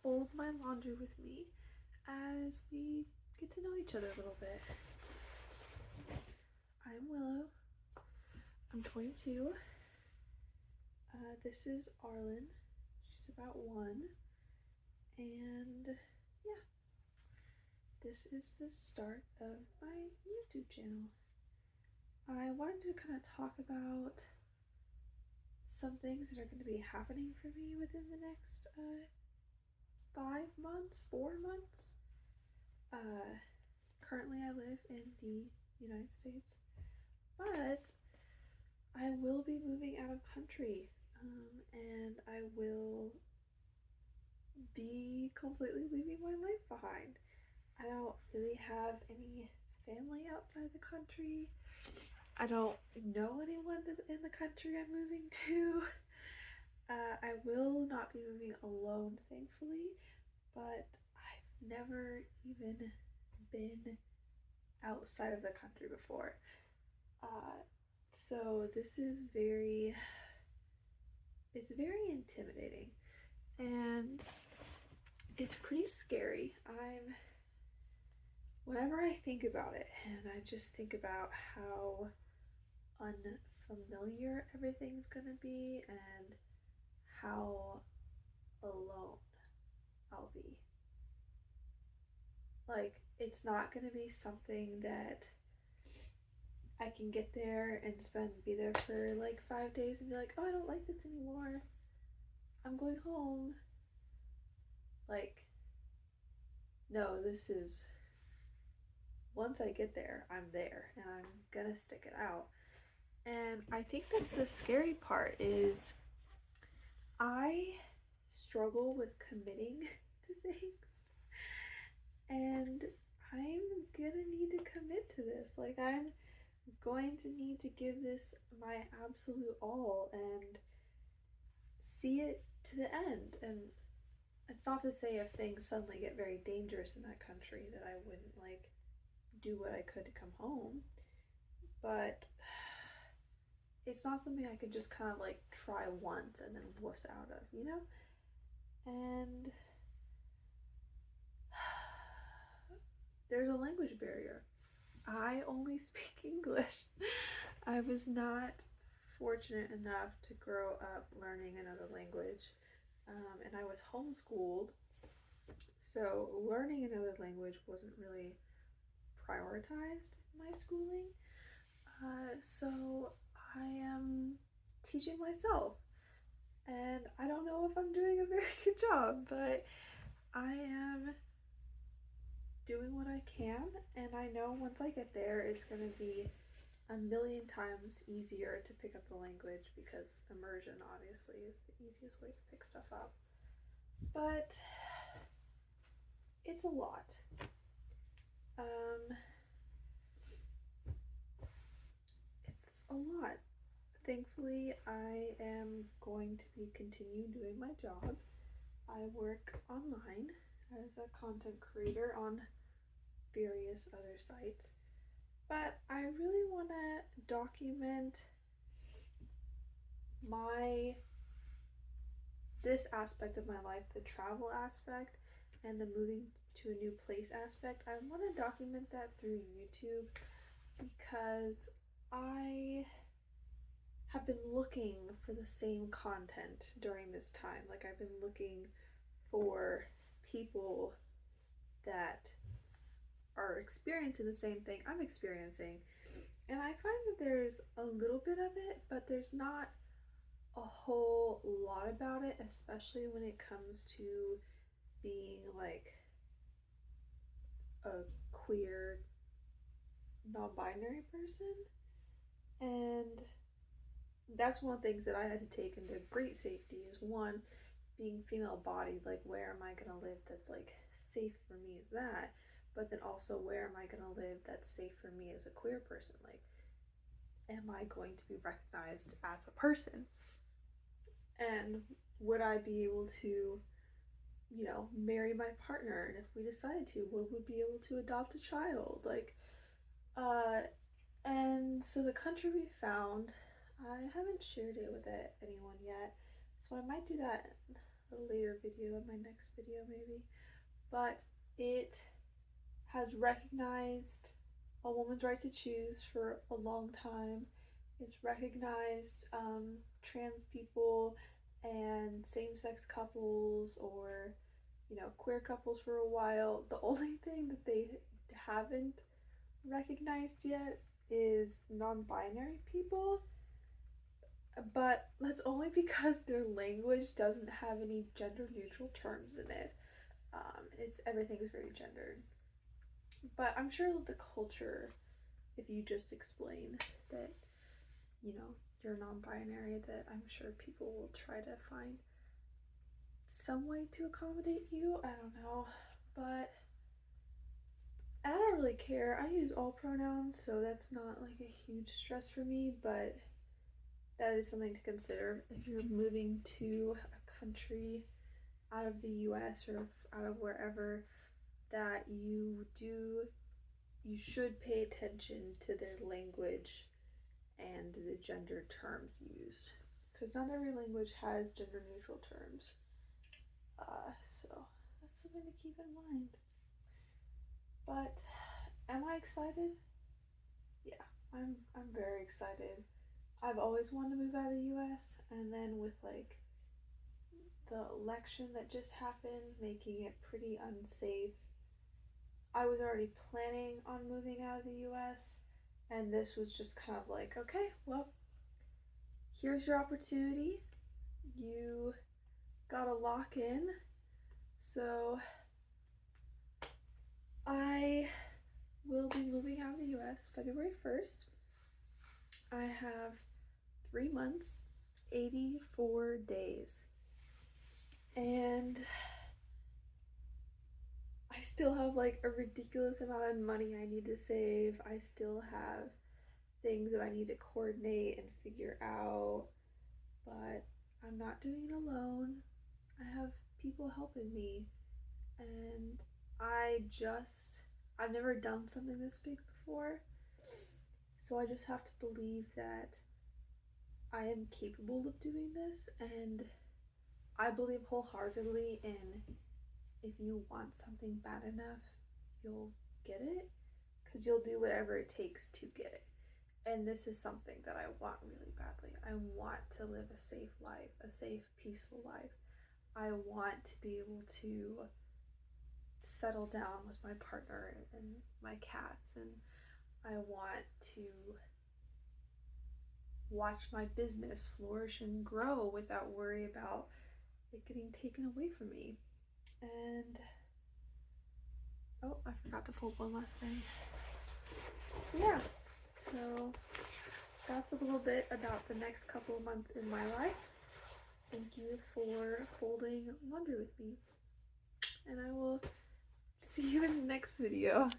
fold my laundry with me as we get to know each other a little bit. I'm Willow. I'm 22. This is Arlen. She's about 1. And yeah, this is the start of my YouTube channel. I wanted to kind of talk about some things that are going to be happening for me within the next 4 months. Currently I live in the United States, but I will be moving out of country, and I will be completely leaving my life behind. I don't really have any family outside the country. I don't know anyone in the country I'm moving to. I will not be moving alone, thankfully, but I've never even been outside of the country before. So this is it's very intimidating, and it's pretty scary. Whenever I think about it, and I just think about how unfamiliar everything's gonna be and how alone I'll be. Like, it's not gonna be something that I can get there and be there for like 5 days and be like, oh, I don't like this anymore, I'm going home. Like, no, this is, once I get there, I'm there, and I'm gonna stick it out. And I think that's the scary part, is I struggle with committing to things, and I'm gonna need to commit to this. Like, I'm going to need to give this my absolute all and see it to the end. And it's not to say if things suddenly get very dangerous in that country that I wouldn't like do what I could to come home, but it's not something I could just kind of like try once and then wuss out of, you know? And there's a language barrier. I only speak English. I was not fortunate enough to grow up learning another language, and I was homeschooled, so learning another language wasn't really prioritized in my schooling. So I am teaching myself, and I don't know if I'm doing a very good job, but I am doing what I can, and I know once I get there it's going to be a million times easier to pick up the language, because immersion obviously is the easiest way to pick stuff up. But it's a lot. It's a lot. Thankfully, I am going to be continue doing my job. I work online as a content creator on various other sites, but I really want to document this aspect of my life, the travel aspect and the moving to a new place aspect. I want to document that through YouTube, because I have been looking for the same content during this time. Like, I've been looking for people that are experiencing the same thing I'm experiencing, and I find that there's a little bit of it, but there's not a whole lot about it, especially when it comes to being like a queer non-binary person. And that's one of the things that I had to take into great safety, is one, being female bodied, like, where am I gonna live that's like safe for me as that, but then also, where am I gonna live that's safe for me as a queer person? Like, am I going to be recognized as a person? And would I be able to, you know, marry my partner? And if we decide to, would we be able to adopt a child? Like, and so the country we found, I haven't shared it with anyone yet, so I might do that a later video, in my next video maybe. But it has recognized a woman's right to choose for a long time. It's recognized trans people and same-sex couples, or queer couples for a while. The only thing that they haven't recognized yet is non-binary people, but that's only because their language doesn't have any gender neutral terms in it. It's everything is very gendered. But I'm sure that the culture, if you just explain that, you're non-binary, that I'm sure people will try to find some way to accommodate you. I don't know, but I don't really care. I use all pronouns, so that's not like a huge stress for me, but that is something to consider if you're moving to a country out of the US or out of wherever, that you should pay attention to their language and the gender terms used, because not every language has gender neutral terms. So that's something to keep in mind. But am I excited? Yeah, I'm very excited. I've always wanted to move out of the US, and then with like the election that just happened making it pretty unsafe, I was already planning on moving out of the US, and this was just kind of like, okay, well, here's your opportunity. You gotta lock in. So I will be moving out of the US February 1st. I have 3 months, 84 days. And I still have like a ridiculous amount of money I need to save. I still have things that I need to coordinate and figure out, but I'm not doing it alone. I have people helping me, and I've never done something this big before, so I just have to believe that I am capable of doing this, and I believe wholeheartedly in, if you want something bad enough, you'll get it, because you'll do whatever it takes to get it. And this is something that I want really badly. I want to live a safe life, a safe, peaceful life. I want to be able to settle down with my partner and my cats, and I want to watch my business flourish and grow without worry about it getting taken away from me. And oh, I forgot to pull one last thing. So yeah, so that's a little bit about the next couple of months in my life. Thank you for folding laundry with me, and I will see you in the next video.